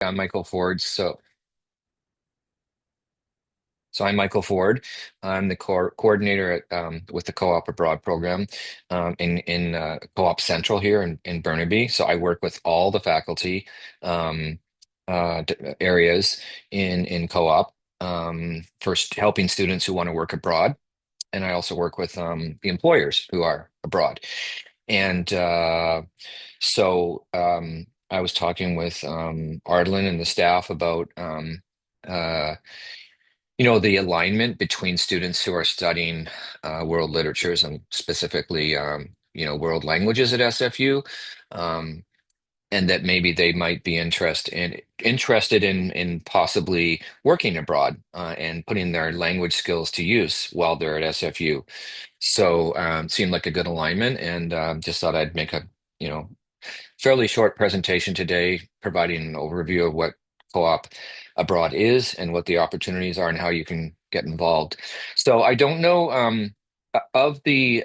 I'm Michael Ford. So I'm Michael Ford. I'm the coordinator with the Co-op Abroad program in Co-op Central here in Burnaby. So I work with all the faculty um, areas in co-op for helping students who want to work abroad, and I also work with the employers who are abroad. And I was talking with Ardlin and the staff about uh, the alignment between students who are studying world literatures and specifically, world languages at SFU, um, and that maybe they might be interested in possibly working abroad and putting their language skills to use while they're at SFU. So seemed like a good alignment, and just thought I'd make a you know fairly short presentation today, providing an overview of what co-op abroad is and what the opportunities are and how you can get involved. So I don't know of the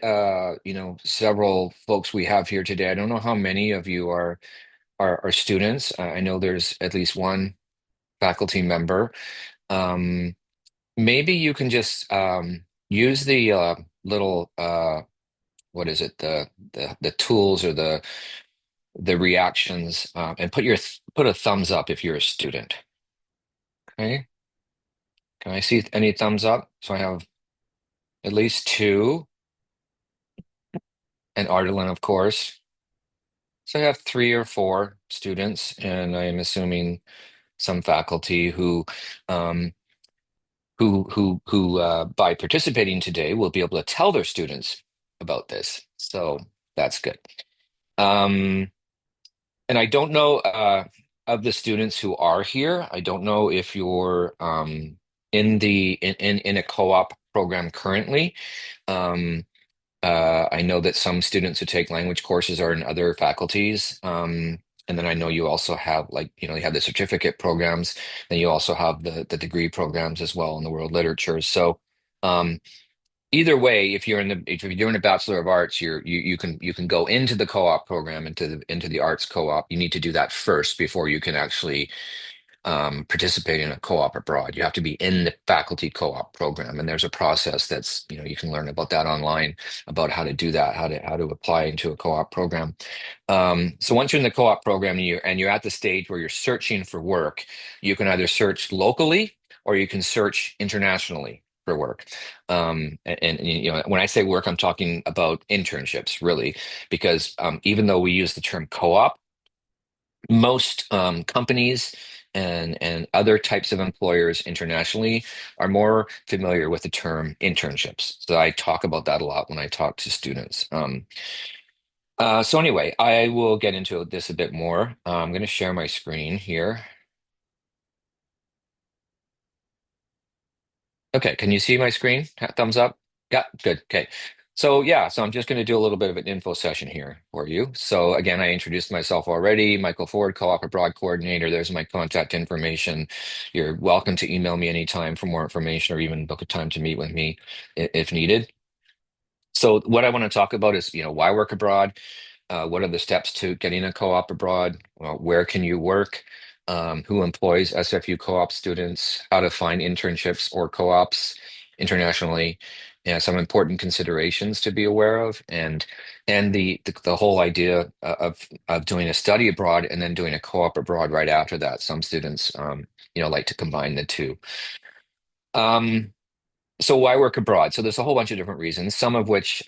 several folks we have here today. I don't know how many of you are students. I know there's at least one faculty member. Um, Maybe you can just use the little what is it the tools or the reactions and put a thumbs up if you're a student. Okay. Can I see any thumbs up? So I have at least two, and Ardelin, of course. So I have three or four students, and I am assuming some faculty um, who by participating today will be able to tell their students about this. So that's good. Um, and I don't know of the students who are here. I don't know if you're in a co-op program currently. Um, I know that some students who take language courses are in other faculties. And then I know you also have you have the certificate programs, and you also have the degree programs as well in the world literature. So um, either way, if you're doing a Bachelor of Arts, you can go into the co-op program, into the arts co-op. You need to do that first before you can actually participate in a co-op abroad. You have to be in the faculty co-op program, and there's a process that's, you can learn about that online, about how to do that, how to apply into a co-op program. So once you're in the co-op program and you're at the stage where you're searching for work, you can either search locally or you can search internationally for work. When I say work, I'm talking about internships, really, because even though we use the term co-op, most companies and other types of employers internationally are more familiar with the term internships. So I talk about that a lot when I talk to students. So anyway, I will get into this a bit more. I'm going to share my screen here. Okay, can you see my screen? Thumbs up? Yeah, good. Okay. So I'm just going to do a little bit of an info session here for you. So again, I introduced myself already, Michael Ford, Co-op Abroad Coordinator. There's my contact information. You're welcome to email me anytime for more information or even book a time to meet with me if needed. So what I want to talk about is, why work abroad? What are the steps to getting a co-op abroad? Where can you work? Who employs SFU co-op students? How to find internships or co-ops internationally? Some important considerations to be aware of, and the whole idea of doing a study abroad and then doing a co-op abroad right after that. Some students, like to combine the two. Um, so why work abroad? So there's a whole bunch of different reasons, some of which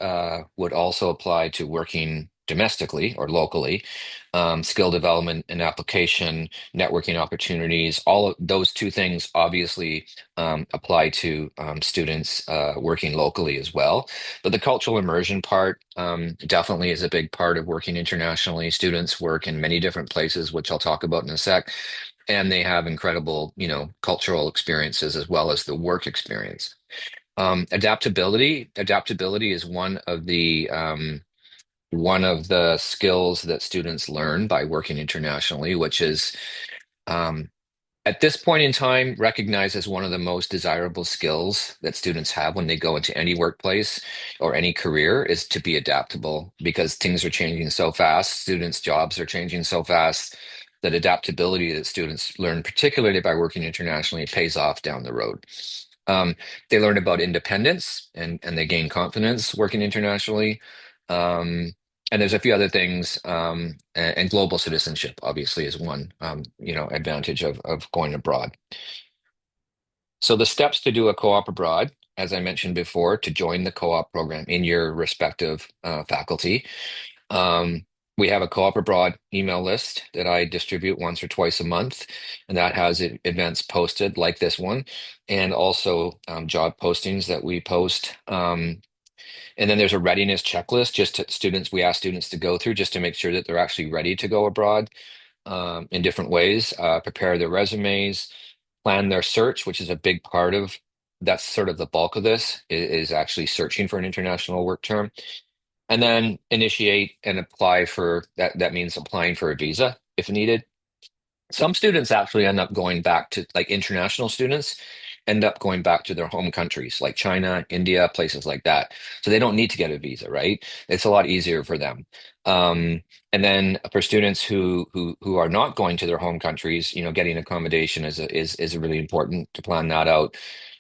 would also apply to working domestically or locally. Skill development and application, networking opportunities, all of those two things obviously apply to students working locally as well. But the cultural immersion part definitely is a big part of working internationally. Students work in many different places, which I'll talk about in a sec, and they have incredible, cultural experiences as well as the work experience. Adaptability is one of the skills that students learn by working internationally, which is um, at this point in time recognized as one of the most desirable skills that students have when they go into any workplace or any career, is to be adaptable because things are changing so fast. Students' jobs are changing so fast. that adaptability that students learn, particularly by working internationally, pays off down the road. Um, they learn about independence and they gain confidence working internationally. Um, and there's a few other things, and global citizenship obviously is one, advantage of going abroad. So the steps to do a co-op abroad, as I mentioned before, to join the co-op program in your respective faculty. Um, we have a co-op abroad email list that I distribute once or twice a month, and that has events posted like this one, and also job postings that we post. And then there's a readiness checklist just to students. We ask students to go through just to make sure that they're actually ready to go abroad in different ways, prepare their resumes, plan their search, which is a big part of that's sort of the bulk of this is actually searching for an international work term, and then initiate and apply for that. That means applying for a visa if needed. Some students actually end up going back to, like international students, end up going back to their home countries like China, India, places like that. So they don't need to get a visa, right? It's a lot easier for them. Um, and then for students who are not going to their home countries, getting accommodation is really important to plan that out,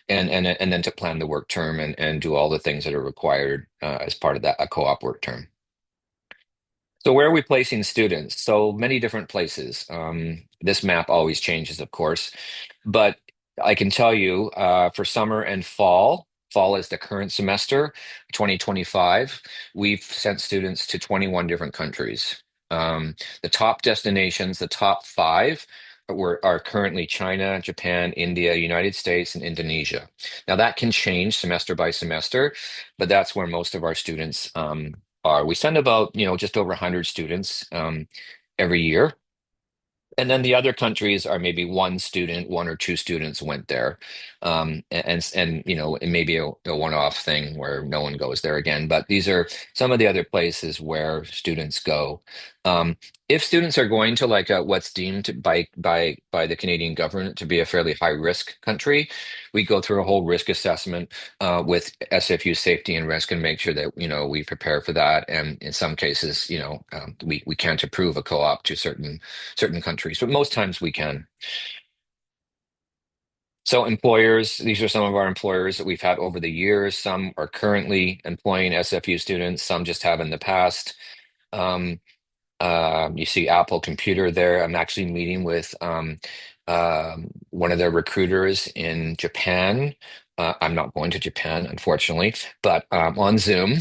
and then to plan the work term and do all the things that are required as part of that a co-op work term. So where are we placing students? So many different places. This map always changes, of course, but I can tell you for summer and fall, fall is the current semester, 2025, we've sent students to 21 different countries. The top destinations, the top five, are currently China, Japan, India, United States, and Indonesia. Now that can change semester by semester, but that's where most of our students are. We send about, just over 100 students every year. And then the other countries are maybe one student, one or two students went there, and it may be a one-off thing where no one goes there again. But these are some of the other places where students go. Um, if students are going to like what's deemed by the Canadian government to be a fairly high risk country, we go through a whole risk assessment with SFU safety and risk and make sure that we prepare for that. And in some cases, we can't approve a co-op to certain countries, but most times we can. So employers, these are some of our employers that we've had over the years. Some are currently employing SFU students, some just have in the past. Um, you see Apple Computer there. I'm actually meeting with one of their recruiters in Japan. I'm not going to Japan, unfortunately, but on Zoom,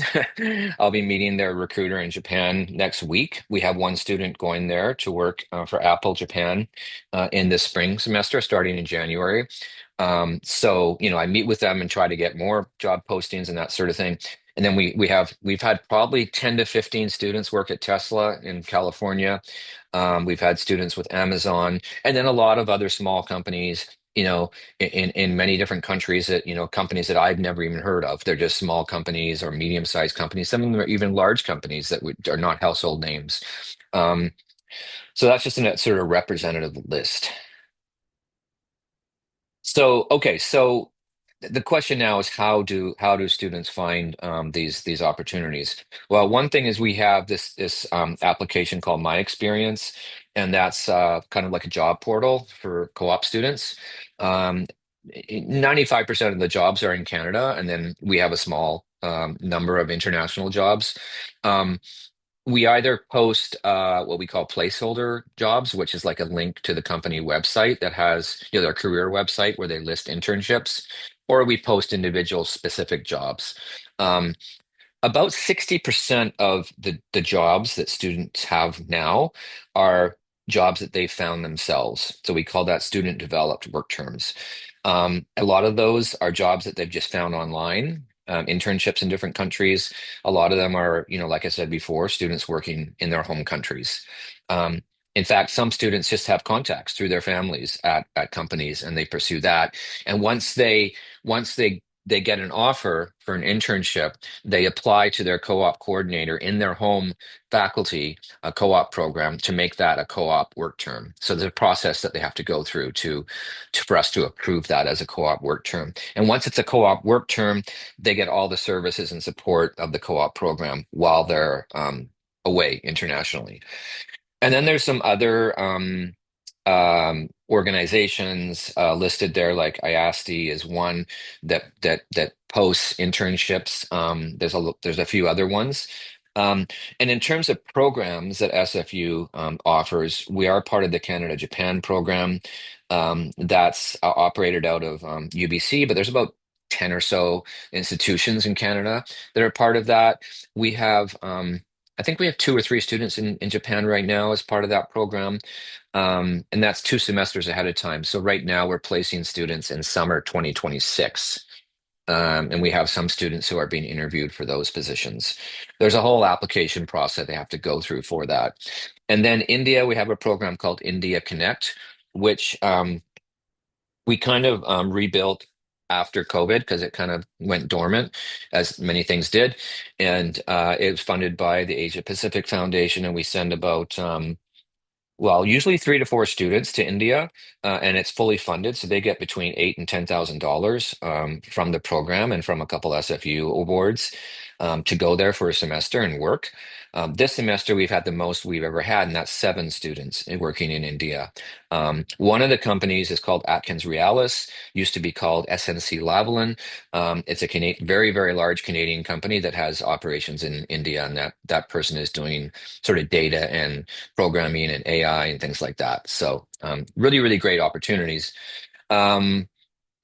I'll be meeting their recruiter in Japan next week. We have one student going there to work for Apple Japan in the spring semester, starting in January. So, I meet with them and try to get more job postings and that sort of thing. And then we've had probably 10 to 15 students work at Tesla in California. We've had students with Amazon, and then a lot of other small companies, in many different countries that, companies that I've never even heard of. They're just small companies or medium-sized companies. Some of them are even large companies that are not household names. Um, so that's just a sort of representative list. So, okay, so the question now is how do students find these opportunities? Well, one thing is we have this application called My Experience, and that's kind of like a job portal for co-op students. 95% of the jobs are in Canada, and then we have a small number of international jobs. Um, we either post what we call placeholder jobs, which is like a link to the company website that has, their career website where they list internships, or we post individual specific jobs. Um, about 60% of the jobs that students have now are jobs that they found themselves. So we call that student developed work terms. A lot of those are jobs that they've just found online, internships in different countries. A lot of them are, like I said before, students working in their home countries. Um, in fact, some students just have contacts through their families at companies and they pursue that. And once they get an offer for an internship, they apply to their co-op coordinator in their home faculty, a co-op program to make that a co-op work term. So there's a process that they have to go through for us to approve that as a co-op work term. And once it's a co-op work term, they get all the services and support of the co-op program while they're away internationally. And then there's some other organizations listed there, like IASTE is one that posts internships. There's a few other ones. Um, and in terms of programs that SFU offers, we are part of the Canada Japan program that's operated out of UBC, but there's about 10 or so institutions in Canada that are part of that. We have I think we have two or three students in Japan right now as part of that program. And that's 2 semesters ahead of time. So right now we're placing students in summer 2026. And we have some students who are being interviewed for those positions. There's a whole application process they have to go through for that. And then India, we have a program called India Connect, which we kind of rebuilt after COVID because it kind of went dormant, as many things did. And it was funded by the Asia Pacific Foundation, and we send about usually 3 to 4 students to India, and it's fully funded, so they get between $8,000 and $10,000 from the program and from a couple SFU awards to go there for a semester and work. This semester, we've had the most we've ever had, and that's 7 students working in India. One of the companies is called Atkins Realis, used to be called SNC Lavalin. It's a very, very large Canadian company that has operations in India, and that person is doing sort of data and programming and AI and things like that. So really, really great opportunities. Um,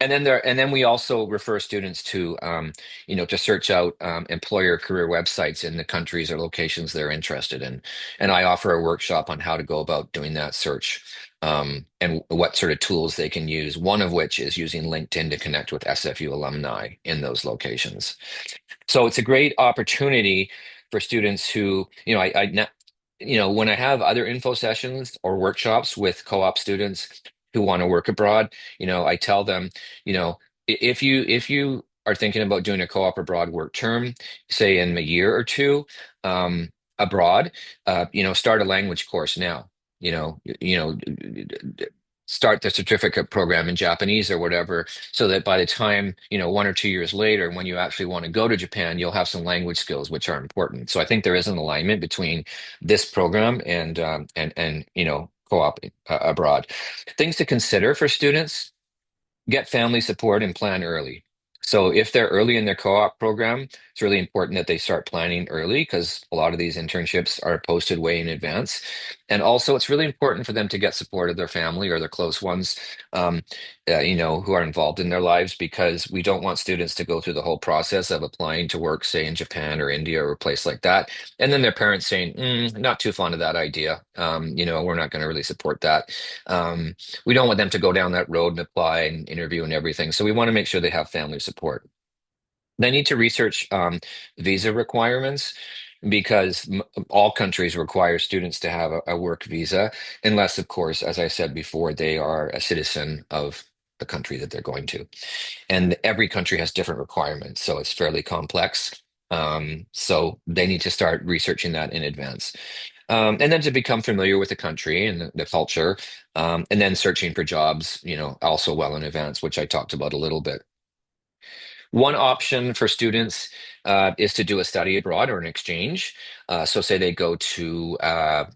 and then we also refer students to, to search out employer career websites in the countries or locations they're interested in. And I offer a workshop on how to go about doing that search and what sort of tools they can use. One of which is using LinkedIn to connect with SFU alumni in those locations. So it's a great opportunity for students who, when I have other info sessions or workshops with co-op students who want to work abroad, I tell them, if you are thinking about doing a co-op abroad work term, say in a year or two, abroad, start a language course now. Start the certificate program in Japanese or whatever, so that by the time, 1 or 2 years later, when you actually want to go to Japan, you'll have some language skills, which are important. So I think there is an alignment between this program and co-op abroad. Things to consider for students: get family support and plan early. So if they're early in their co-op program, it's really important that they start planning early because a lot of these internships are posted way in advance. And also, it's really important for them to get support of their family or their close ones, um, who are involved in their lives, because we don't want students to go through the whole process of applying to work, say in Japan or India or a place like that, and then their parents saying, "Not too fond of that idea. We're not going to really support that." We don't want them to go down that road and apply and interview and everything. So we want to make sure they have family support. They need to research visa requirements because all countries require students to have a work visa, unless, of course, as I said before, they are a citizen of the country that they're going to. And every country has different requirements, so it's fairly complex. So they need to start researching that in advance. And then to become familiar with the country and the culture, and then searching for jobs, also well in advance, which I talked about a little bit. One option for students is to do a study abroad or an exchange. So, say they go to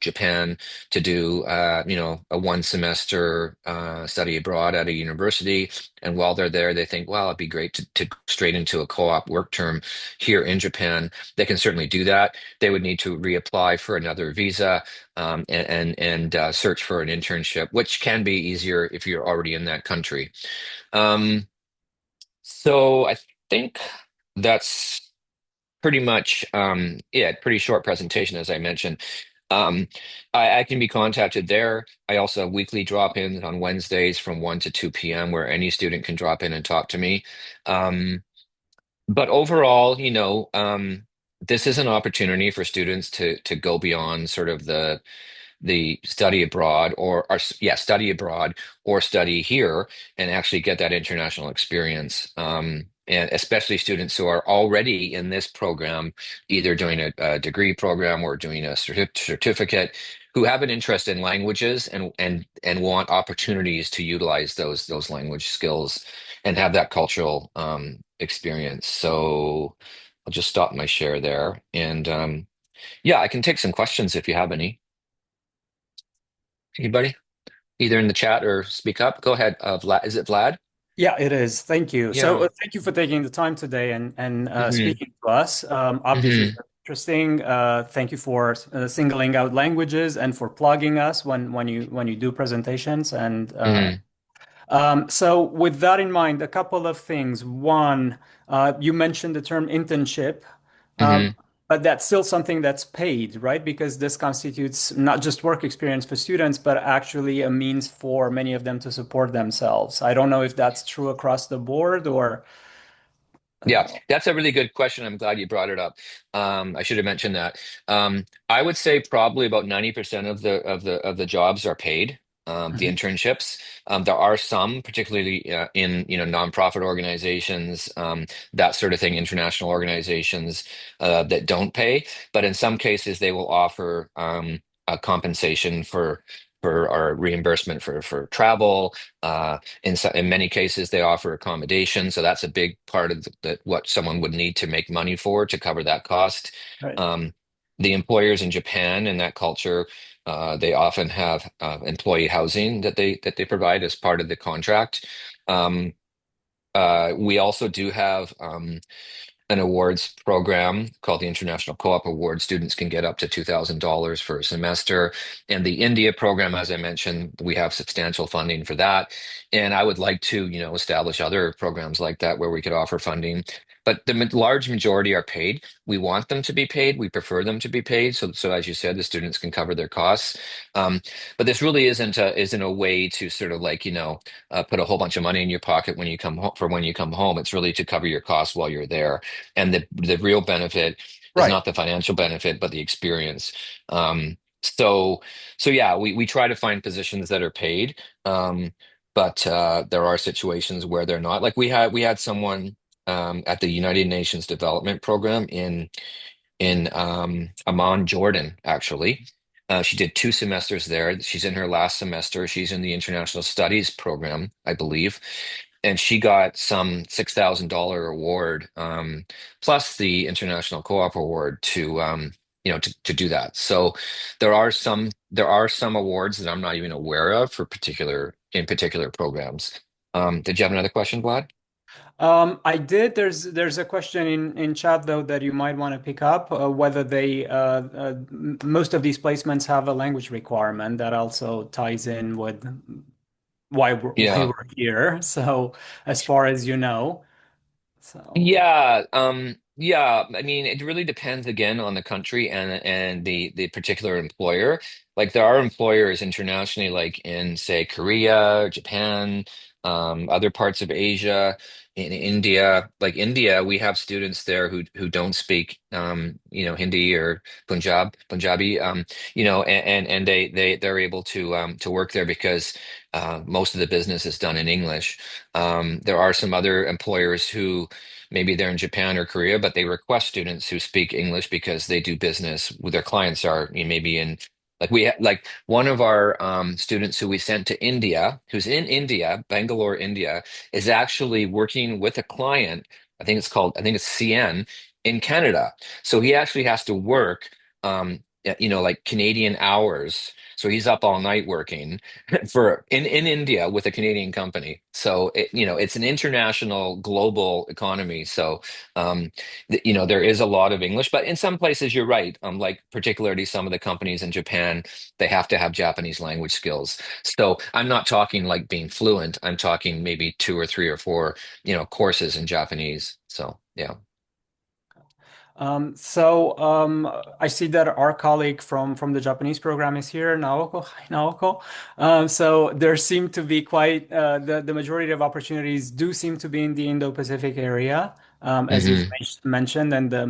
Japan to do, a 1 semester study abroad at a university, and while they're there, they think, "Wow, it'd be great to go straight into a co-op work term here in Japan." They can certainly do that. They would need to reapply for another visa and search for an internship, which can be easier if you're already in that country. Um, so I think that's pretty much yeah, pretty short presentation as I mentioned. Um, I can be contacted there. I also have weekly drop-ins on Wednesdays from 1 to 2 p.m. where any student can drop in and talk to me. Um, but overall, this is an opportunity for students to go beyond sort of the study abroad study abroad or study here and actually get that international experience. And especially students who are already in this program, either doing a degree program or doing a certificate, who have an interest in languages and want opportunities to utilize those language skills and have that cultural experience. So I'll just stop my share there. And yeah, I can take some questions if you have any. Anybody? Either in the chat or speak up. Go ahead. Vlad, is it Vlad? Yeah, it is. Thank you. So, Yeah. thank you for taking the time today and Hmm. speaking to us. Obviously, Hmm. very interesting. Thank you for singling out languages and for plugging us when you do presentations. Hmm. So, with that in mind, a couple of things. One, you mentioned the term internship, um, Hmm. but that's still something that's paid, right? Because this constitutes not just work experience for students, but actually a means for many of them to support themselves. I don't know if that's true across the board or. Yeah, uh, that's a really good question. I'm glad you brought it up. I should have mentioned that. I would say probably about 90% of the jobs are paid. The Mhm. internships. There are some, particularly in nonprofit organizations, that sort of thing, international organizations that don't pay. But in some cases, they will offer a compensation for or reimbursement for travel. In many cases, they offer accommodation, so that's a big part of what someone would need to make money for to cover that cost. Right. Um, the employers in Japan in that culture, they often have employee housing that they provide as part of the contract. Um, we also do have an awards program called the International Co-op Award. Students can get up to $2,000 for a semester. And the India program, as I mentioned, we have substantial funding for that. And I would like to, establish other programs like that where we could offer funding. But the large majority are paid. We want them to be paid. We prefer them to be paid. So as you said, the students can cover their costs. Um, but this really isn't a way to sort of like, put a whole bunch of money in your pocket when you come home for when you come home. It's really to cover your costs while you're there. And the real benefit is Right. not the financial benefit, but the experience. So yeah, we try to find positions that are paid, but there are situations where they're not. Like we had someone at the United Nations Development Program in Amman, Jordan, actually. She did 2 semesters there. She's in her last semester. She's in the International Studies program, I believe, and she got some $6,000 award, plus the International Co-op Award to do that. So there are some awards that I'm not even aware of for particular programs. Did you have another question, Vlad? I did. There's a question in chat though that you might want to pick up whether most of these placements have a language requirement that also ties in with why Yeah. we're here. So as far as you know, so Yeah. I mean, it really depends again on the country and the particular employer. Like there are employers internationally, like in say Korea, Japan, other parts of Asia, in India. Like India, we have students there who don't speak Hindi or Punjabi, and they're able to work there because most of the business is done in English. There are some other employers who maybe they're in Japan or Korea, but they request students who speak English because they do business with their clients are maybe in like one of our students who we sent to India, who's in India, Bangalore, India, is actually working with a client. I think it's CN in Canada. So he actually has to work, like Canadian hours. So he's up all night working in India with a Canadian company. So it's an international global economy. So there is a lot of English, but in some places you're right. Like particularly some of the companies in Japan, they have to have Japanese language skills. So I'm not talking like being fluent. I'm talking maybe 2 or 3 or 4, courses in Japanese. So yeah. I see that our colleague from the Japanese program is here, Naoko. Hi, Naoko. So there seem to be quite the majority of opportunities do seem to be in the Indo-Pacific area, as you've Hmm. mentioned, and the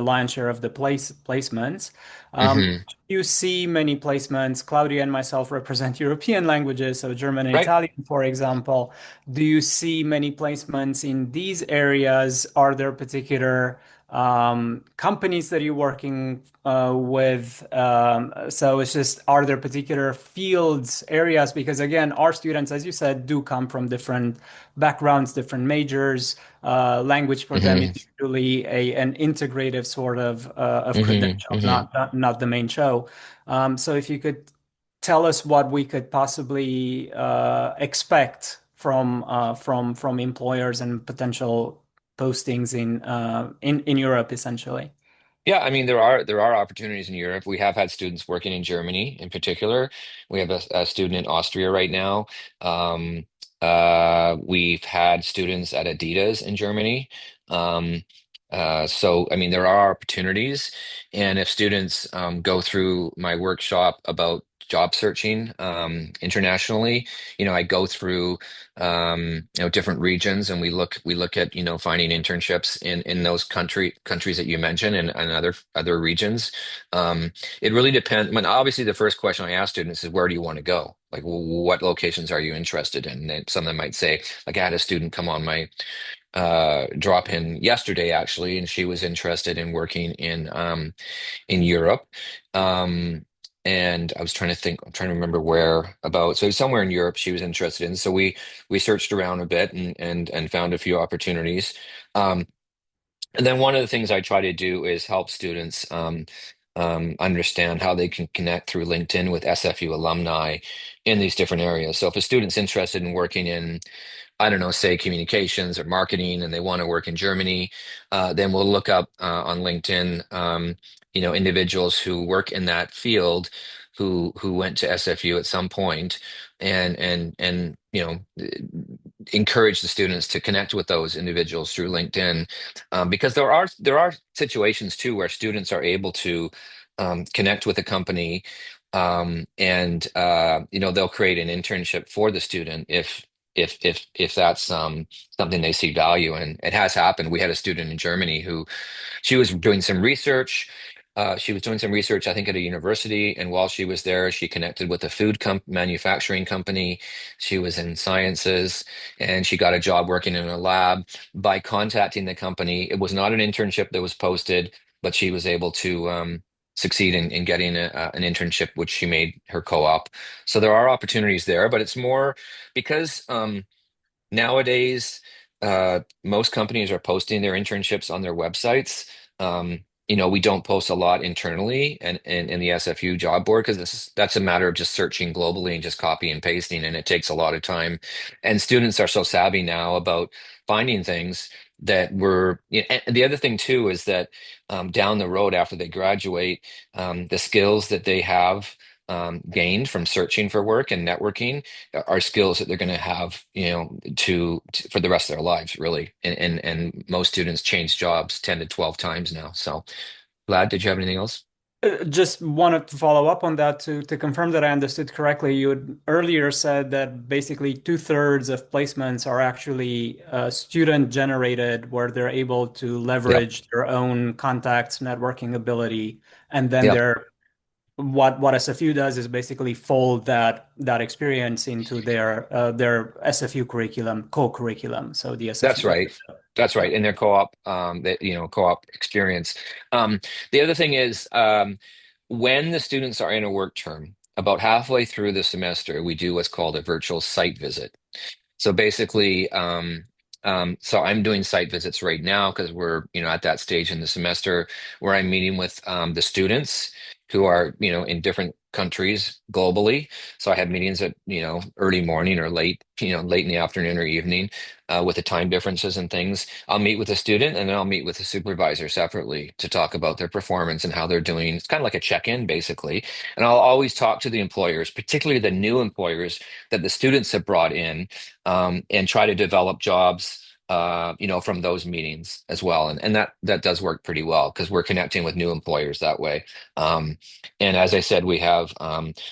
lion's share of the placements. Hmm. You see many placements. Claudia and myself represent European languages, so German and Right. Italian, for example. Do you see many placements in these areas? Are there particular companies that you're working with. So it's just, are there particular fields, areas? Because again, our students, as you said, do come from different backgrounds, different majors. Language for them is Hmm. usually an integrative sort of Hmm. credential, Hmm. not the main show. So if you could tell us what we could possibly expect from employers and potential postings in Europe, essentially. Yeah, I mean there are opportunities in Europe. We have had students working in Germany in particular. We have a student in Austria right now. Um, we've had students at Adidas in Germany. Um, so I mean there are opportunities, and if students go through my workshop about job searching internationally, I go through different regions, and we look at finding internships in those countries that you mentioned, and other regions. It really depends. I mean, obviously the first question I ask students is, where do you want to go? Like, what locations are you interested in? And some of them might say, like, I had a student come on my drop in yesterday actually, and she was interested in working in Europe. Um, and I was trying to think, I'm trying to remember where about. So somewhere in Europe she was interested in. So we searched around a bit and found a few opportunities. Um, and then one of the things I try to do is help students understand how they can connect through LinkedIn with SFU alumni in these different areas. So if a student's interested in working in, I don't know, say communications or marketing, and they want to work in Germany, then we'll look up on LinkedIn, individuals who work in that field, who went to SFU at some point, and encourage the students to connect with those individuals through LinkedIn, because there are situations too where students are able to connect with a company. And they'll create an internship for the student if that's something they see value in. It has happened. We had a student in Germany who she was doing some research. She was doing some research, I think, at a university, and while she was there, she connected with a manufacturing company. She was in sciences, and she got a job working in a lab by contacting the company. It was not an internship that was posted, but she was able to succeed in getting an internship, which she made her co-op. So there are opportunities there, but it's more because nowadays, most companies are posting their internships on their websites. We don't post a lot internally and in the SFU job board, because that's a matter of just searching globally and just copy and pasting, and it takes a lot of time. And students are so savvy now about finding things that and the other thing too is that down the road after they graduate, the skills that they have gained from searching for work and networking are skills that they're going to have, for the rest of their lives, really. And most students change jobs 10 to 12 times now. So, Vlad, did you have anything else? Just wanted to follow up on that to confirm that I understood correctly. You had earlier said that basically two-thirds of placements are actually student generated, where they're able to Yep. leverage their own contacts, networking ability, and then Yep. they're what SFU does is basically fold that experience into their SFU curriculum, co-curriculum. So the That's SFU. right. That's right. In their co-op, co-op experience. Um, the other thing is, when the students are in a work term, about halfway through the semester, we do what's called a virtual site visit. So basically, so I'm doing site visits right now because we're, at that stage in the semester where I'm meeting with the students who are, in different countries globally. So I have meetings at, early morning or late in the afternoon or evening, with the time differences and things. I'll meet with a student, and then I'll meet with a supervisor separately to talk about their performance and how they're doing. It's kind of like a check-in, basically. And I'll always talk to the employers, particularly the new employers that the students have brought in, and try to develop jobs, from those meetings as well. And that does work pretty well because we're connecting with new employers that way. Um, and as I said, we have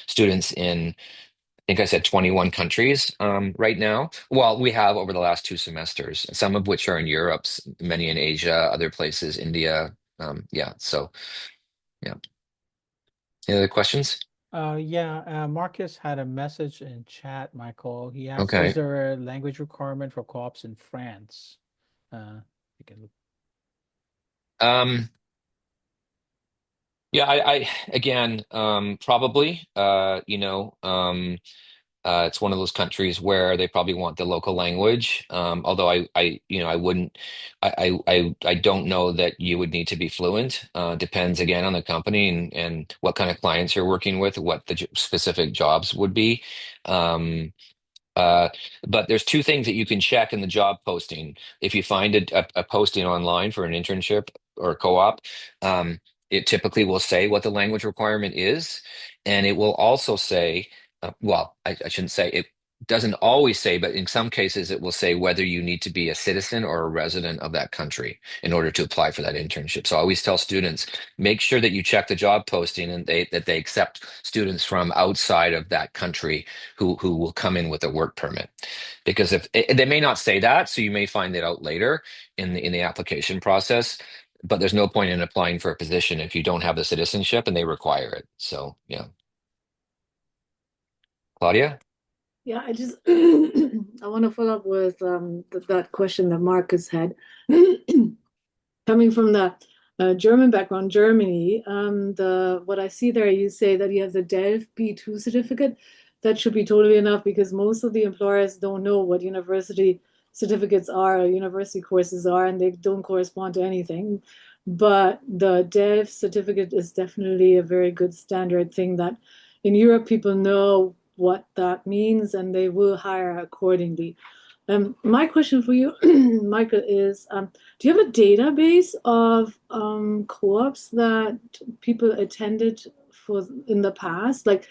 students in, I think I said 21 countries right now. Well, we have over the last 2 semesters, some of which are in Europe, many in Asia, other places, India. Yeah. So, yeah. Any other questions? Yeah, Marcus had a message in chat, Michael. He asked, is Okay. there a language requirement for co-ops in France? You can look. Um, yeah, I again, probably, it's one of those countries where they probably want the local language. Although I wouldn't, I don't know that you would need to be fluent. Depends again on the company and what kind of clients you're working with, what the specific jobs would be. Um, Uh, but there's two things that you can check in the job posting. If you find a posting online for an internship or a co-op, um, it typically will say what the language requirement is, and it will also say, well, I shouldn't say it doesn't always say, but in some cases it will say whether you need to be a citizen or a resident of that country in order to apply for that internship. So I always tell students, make sure that you check the job posting and they accept students from outside of that country who will come in with a work permit, because if they may not say that, so you may find it out later in the application process. But there's no point in applying for a position if you don't have the citizenship and they require it. So yeah, Claudia. Yeah, I just I want to follow up with that question that Marcus had. Coming from the German background, Germany, the what I see there, you say that you have the DELF B2 certificate. That should be totally enough because most of the employers don't know what university certificates are or university courses are, and they don't correspond to anything. But the DELF certificate is definitely a very good standard thing that in Europe people know what that means and they will hire accordingly. My question for you, Michael, is do you have a database of co-ops that people attended for in the past? Like,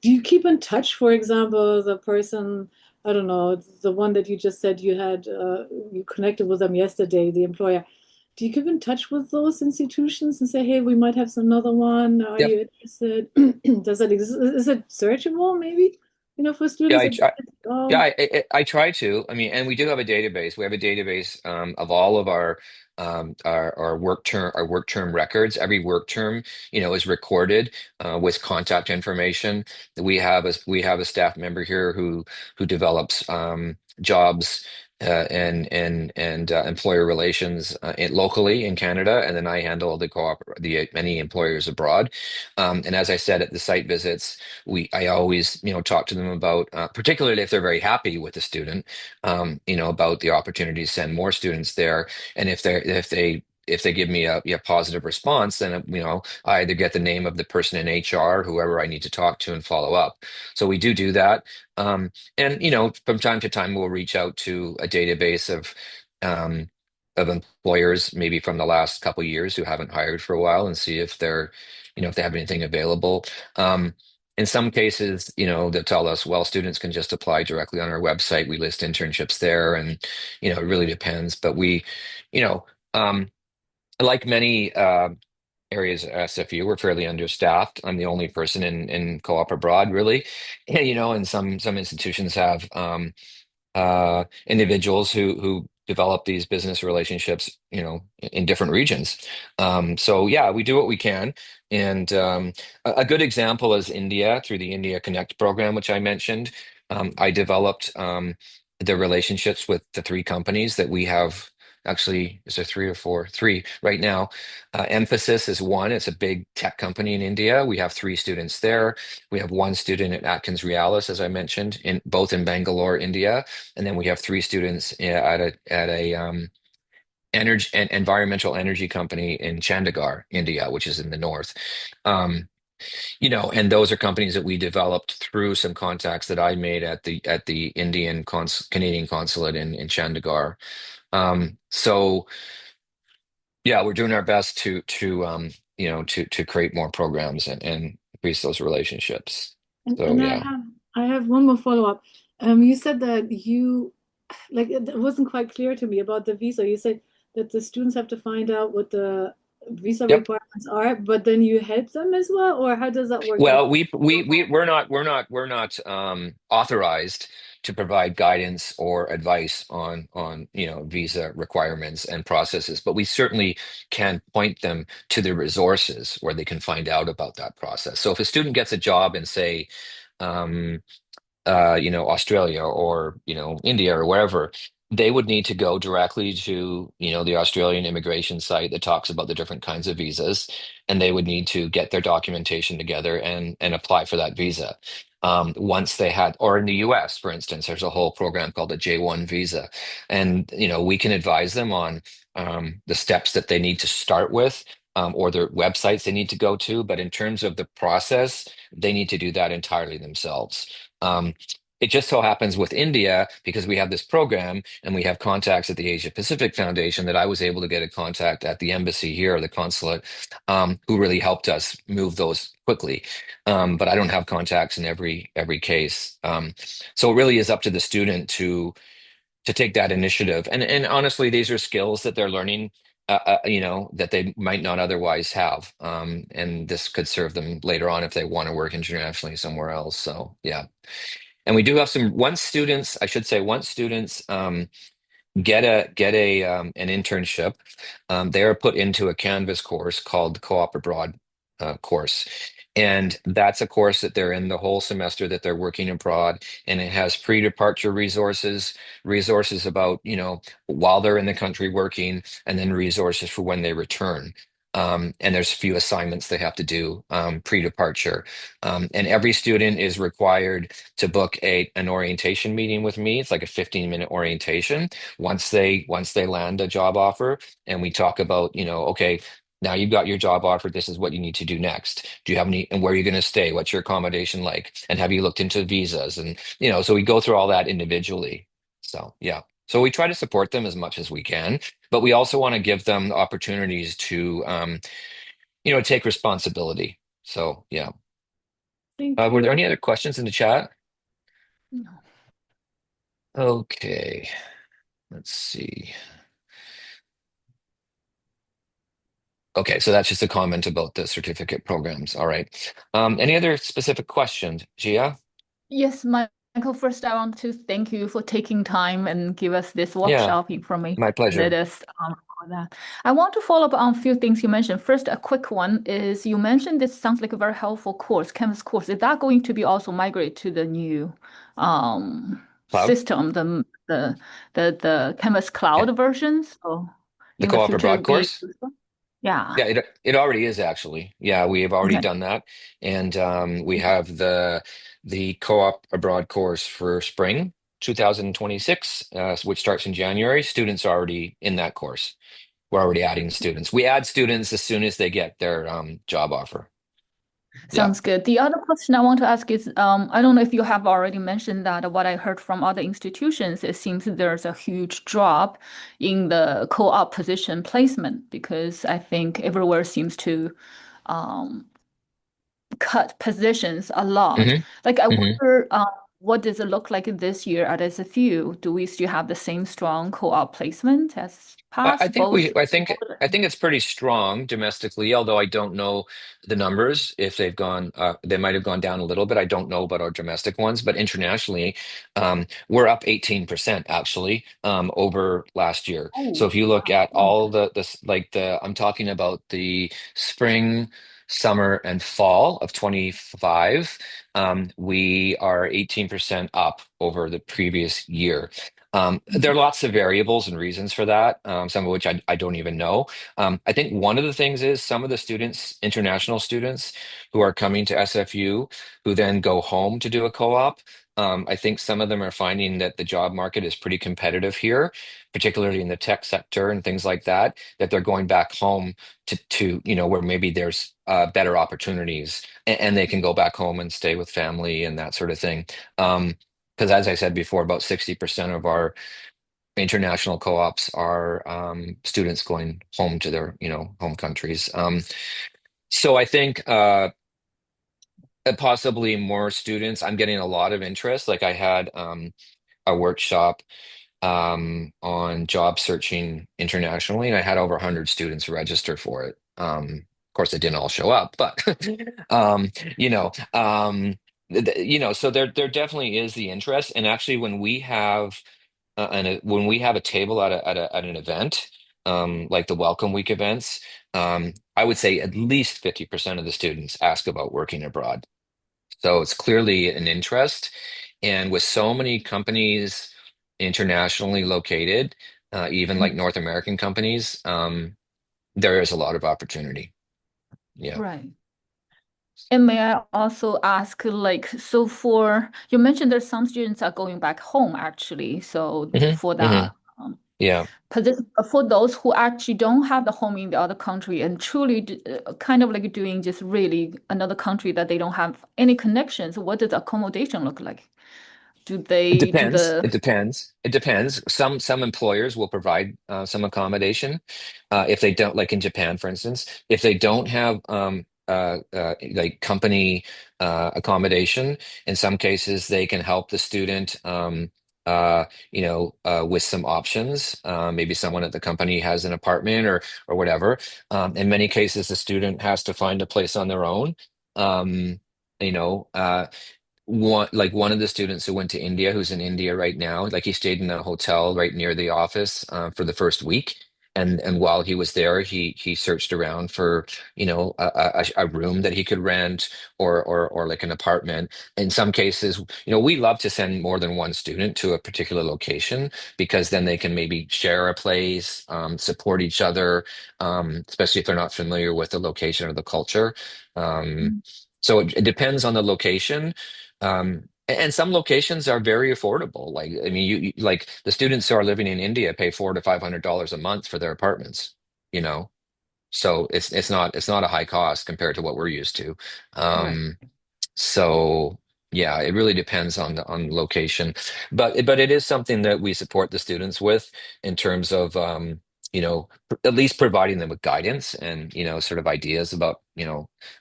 do you keep in touch, for example, the person, I don't know, the one that you just said you had, you connected with them yesterday, the employer. Do you keep in touch with those institutions and say, hey, we might have another one. Are Yep. you interested? Does that exist? Is it searchable, maybe, for Yeah, students I, that I yeah, go? I try to. I mean, and we do have a database. We have a database of all of our work term records. Every work term, is recorded with contact information. We have a staff member here who develops jobs and employer relations locally in Canada, and then I handle the many employers abroad. And as I said at the site visits, I always talk to them about, particularly if they're very happy with the student, about the opportunity to send more students there. And if they give me a positive response, then I either get the name of the person in HR, whoever I need to talk to, and follow up. So we do that. And from time to time we'll reach out to a database um, of employers, maybe from the last couple years who haven't hired for a while, and see if they have anything available. Um, in some cases, they'll tell us, well, students can just apply directly on our website. We list internships there, and it really depends. But you know, um, like many areas at SFU, we're fairly understaffed. I'm the only person in co-op abroad, really. And some institutions have individuals who develop these business relationships, in different regions. So yeah, we do what we can. And a good example is India through the India Connect program, which I mentioned. I developed the relationships with the three companies that we have. Actually, is there three or four? Three right now. Emphasis is one. It's a big tech company in India. We have three students there. We have one student at Atkins Realis, as I mentioned, in both in Bangalore, India, and then we have three students at a energy and environmental energy company in Chandigarh, India, which is in the north. Um, and those are companies that we developed through some contacts that I made at the Canadian consulate in Chandigarh. So yeah, we're doing our best to create more programs and increase those relationships. And, So and yeah. I have one more follow-up. You said that you like it wasn't quite clear to me about the visa. You said that the students have to find out what the visa Yep. requirements are, but then you help them as well, or how does that work? Like, Well, we're not authorized to provide guidance or advice on visa requirements and processes, but we certainly can point them to the resources where they can find out about that process. So if a student gets a job in, say, um, Australia or India or wherever, they would need to go directly to, the Australian immigration site that talks about the different kinds of visas, and they would need to get their documentation together and apply for that visa. Once they had, or in the US, for instance, there's a whole program called the J1 visa, and we can advise them on the steps that they need to start with. Or their websites they need to go to, but in terms of the process, they need to do that entirely themselves. Um, it just so happens with India, because we have this program and we have contacts at the Asia Pacific Foundation, that I was able to get a contact at the embassy here, or the consulate, who really helped us move those quickly. But I don't have contacts in every case. So it really is up to the student to take that initiative. And honestly, these are skills that they're learning. That they might not otherwise have. And this could serve them later on if they want to work internationally somewhere else. So, yeah. And we do have once students, I should say, once students get an internship, they are put into a Canvas course called the Co-op Abroad course. And that's a course that they're in the whole semester that they're working abroad, and it has pre-departure resources about, while they're in the country working, and then resources for when they return. And there's a few assignments they have to do pre-departure. And every student is required to book an orientation meeting with me. It's like a 15-minute orientation once they land a job offer, and we talk about, okay, now you've got your job offer, this is what you need to do next. Do you have any, and where are you going to stay? What's your accommodation like? And have you looked into visas? And so we go through all that individually. So yeah. So we try to support them as much as we can, but we also want to give them opportunities to take responsibility. So yeah. Thank Were there you. any other questions in the chat? No. Okay, let's see. Okay, so that's just a comment about the certificate programs. All right. Any other specific questions, Gia? Yes, Michael, first I want to thank you for taking time and give us this Yeah, workshop information. my Let pleasure. us on that. I want to follow up on a few things you mentioned. First, a quick one is you mentioned this sounds like a very helpful course, Canvas course. Is that going to be also migrate to the new Cloud? system, the Canvas Yeah. Cloud versions? So The in the Co-op future Abroad be course? yeah. Yeah, it already is actually. Yeah, we have already Okay. done that. And we have the Co-op Abroad course for spring 2026, which starts in January. Students are already in that course. We're already adding students. We add students as soon as they get their job offer. Yeah. Sounds good. The other question I want to ask is, I don't know if you have already mentioned that what I heard from other institutions, it seems there's a huge drop in the co-op position placement because I think everywhere seems to um, cut positions a lot. hmm Like I hmm wonder, what does it look like this year at SFU? Do we still have the same strong co-op placement as I I past, think we both I think remote I think it's pretty strong domestically, although I don't know the numbers if they might have gone down a little bit. I don't know about our domestic ones, but internationally, we're up 18% actually over last year. So Oh, if you look wow. at all I'm talking about the spring, summer, and fall of 25, we are 18% up over the previous year. There are lots of variables and reasons for that, some of which I don't even know. I think one of the things is some of the students, international students who are coming to SFU, who then go home to do a co-op. I think some of them are finding that the job market is pretty competitive here, particularly in the tech sector and things like that, that they're going back home to where maybe there's better opportunities, and they can go back home and stay with family and that sort of thing. Because as I said before, about 60% of our international co-ops are students going home to their, home countries. So I think possibly more students. I'm getting a lot of interest. Like I had a workshop on job searching internationally, and I had over 100 students register for it. Of course, they didn't all show up, but um, you know, um, so there definitely is the interest. And actually, when we have a table at an event, like the Welcome Week events, I would say at least 50% of the students ask about working abroad. So it's clearly an interest. And with so many companies internationally located, even like North American companies, there is a lot of opportunity. Yeah. Right. And may I also ask, like, so for you mentioned there's some students are going back home actually. So Hmm. for Hmm. that Yeah. position, for those who actually don't have the home in the other country and truly kind of like doing just really another country that they don't have any connections, what does accommodation look like? Do It they do depends. It the depends. It depends. Some employers will provide some accommodation. If they don't, like in Japan, for instance, if they don't have like company accommodation, in some cases they can help the student. With some options. Maybe someone at the company has an apartment or whatever. In many cases, the student has to find a place on their own. Um, you know. One of the students who went to India, who's in India right now, like he stayed in a hotel right near the office for the first week, and while he was there, he searched around for a room that he could rent or like an apartment. In some cases, we love to send more than one student to a particular location because then they can maybe share a place, support each other, especially if they're not familiar with the location or the culture. Um, so it depends on the location. And some locations are very affordable. Like, I mean, like the students who are living in India pay $400 to $500 a month for their apartments, you know. So it's not a high cost compared to what we're used to. right? Um, so yeah, it really depends on location, but it is something that we support the students with in terms of at least providing them with guidance and sort of ideas about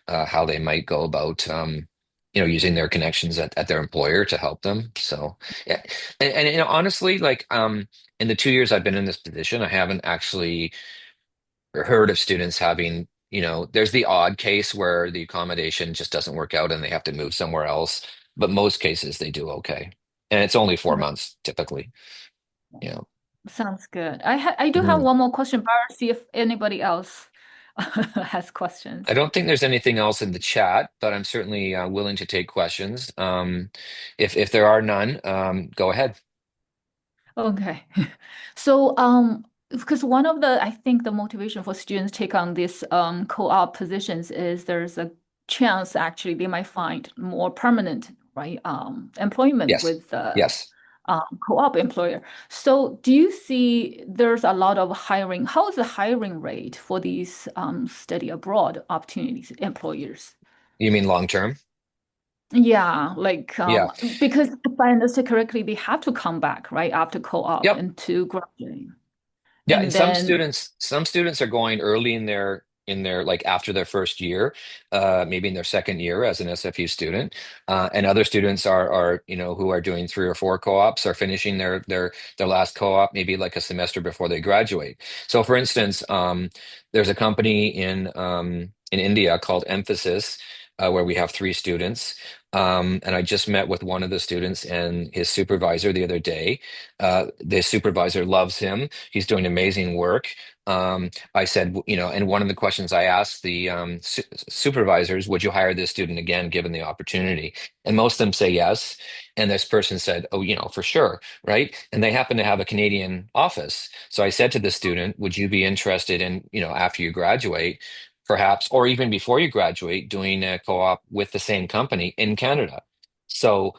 how they might go about using their connections at their employer to help them. So yeah, and honestly, like in the 2 years I've been in this position, I haven't actually heard of students having, there's the odd case where the accommodation just doesn't work out and they have to move somewhere else. But most cases they do okay. And it's only 4 months typically. Yeah. Sounds good. I do have Mhm. one more question, but I'll see if anybody else has questions. I don't think there's anything else in the chat, but I'm certainly willing to take questions. If there are none, go ahead. Okay. So, because one of the, I think the motivation for students take on this co-op positions is there's a chance actually they might find more permanent, right, employment Yes. with the Yes. co-op employer. So, do you see there's a lot of hiring? How is the hiring rate for these study abroad opportunities, employers? You mean long term? Yeah, like Yeah. because if I understand correctly, they have to come back, right, after co-op Yep. and to graduate. Yeah, and And then, some students are going early in their like after their first year, maybe in their second year as an SFU student, and other students are who are doing 3 or 4 co-ops are finishing their last co-op maybe like a semester before they graduate. So, for instance, there's a company in India called Emphasis. Where we have 3 students. And I just met with one of the students and his supervisor the other day. The supervisor loves him. He's doing amazing work. I said, and one of the questions I asked the supervisors, would you hire this student again, given the opportunity? And most of them say yes. And this person said, oh, for sure, right? And they happen to have a Canadian office. So I said to the student, would you be interested in, after you graduate, perhaps, or even before you graduate, doing a co-op with the same company in Canada? So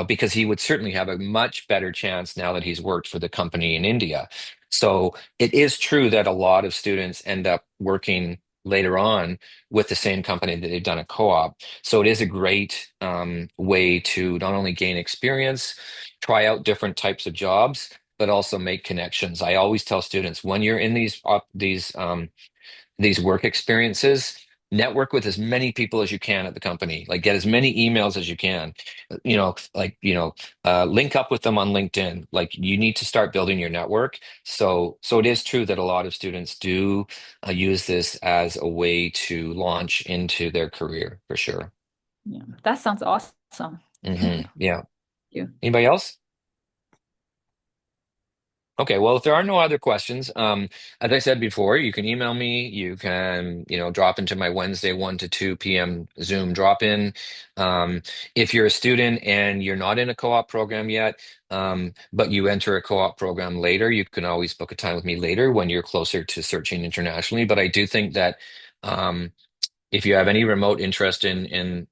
because he would certainly have a much better chance now that he's worked for the company in India. So it is true that a lot of students end up working later on with the same company that they've done a co-op. So it is a great way to not only gain experience, try out different types of jobs, but also make connections. I always tell students when you're in these work experiences, network with as many people as you can at the company, like get as many emails as you can, link up with them on LinkedIn. Like you need to start building your network. So it is true that a lot of students do use this as a way to launch into their career for sure. yeah, that sounds awesome. Yeah. You. Anybody else? Okay, well, if there are no other questions, as I said before, you can email me. You can, drop into my Wednesday 1 to 2 p.m. Zoom drop-in. If you're a student and you're not in a co-op program yet, but you enter a co-op program later, you can always book a time with me later when you're closer to searching internationally. But I do think that if you have any remote interest in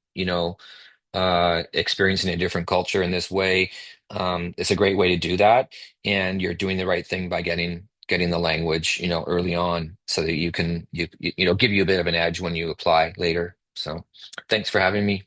experiencing a different culture in this way, it's a great way to do that. And you're doing the right thing by getting the language, early on so that you can give you a bit of an edge when you apply later. So thanks for having me.